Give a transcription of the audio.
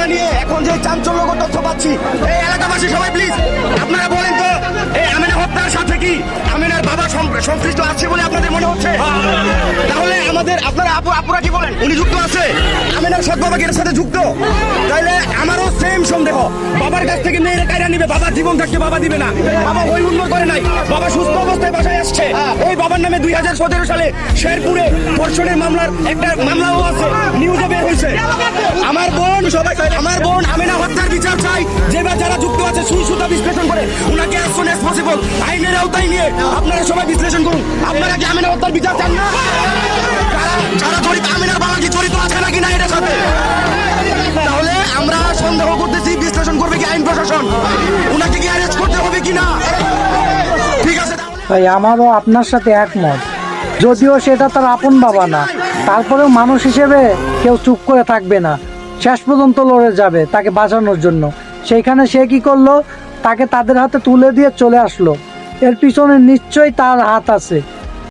ঘটনা নিয়ে এখন যে চাঞ্চল্যকর তথ্য পাচ্ছি, এই এলাকাবাসী সবাই প্লিজ আপনারা বলেন তো, এই আমিনা হত্যার সাথে কি আমিনার বাবা সংশ্লিষ্ট আছে বলে আপনাদের মনে হচ্ছে? তাহলে আপনারা আপুরা কি বলেন, উনি যুক্ত আছে? আমিনার সৎ বাবা কি এর সাথে যুক্ত? তাইলে আমারও সেম সন্দেহ, বাবার কাছ থেকে মেয়েরা কায়রা নিবে, বাবা জীবন থাকতে বাবা দিবে না। বাবা ওই উন্নয়ন করে নাই, বাবা সুস্থ অবস্থায় বাসায় আসছে। এই বাবার নামে 2017 সালে শেরপুরে ধর্ষণের মামলার একটা মামলাও আছে, নিউজে বের হয়েছে। আমার বোন আমিনা হত্যার বিচার চাই। যারা যুক্ত আছে সুই সুতা বিশ্লেষণ করে উনাকে as soon as possible আইনের আওতায় নিয়ে আপনারা সবাই বিশ্লেষণ করুন। আপনারা কি আমিনা হত্যার বিচার চান না? যারা জড়িত, আমিনার বাবা কি জড়িত আছে নাকি না এটার সাথে? তাহলে আমরা সন্দেহ করতেছি, বিশ্লেষণ করবে কি আইন প্রশাসন, উনাকে কি অ্যারেস্ট করতে হবে কিনা? ঠিক আছে, ভাই আমারও আপনার সাথে একমত। যদিও সেটা তার আপন বাবা না, তারপরেও মানুষ হিসেবে কেউ চুপ করে থাকবে না, শেষ পর্যন্ত লড়ে যাবে তাকে বাঁচানোর জন্য। সেইখানে সে কি করলো, তাকে তাদের হাতে তুলে দিয়ে চলে আসলো। এর পিছনে নিশ্চয়ই তার হাত আছে।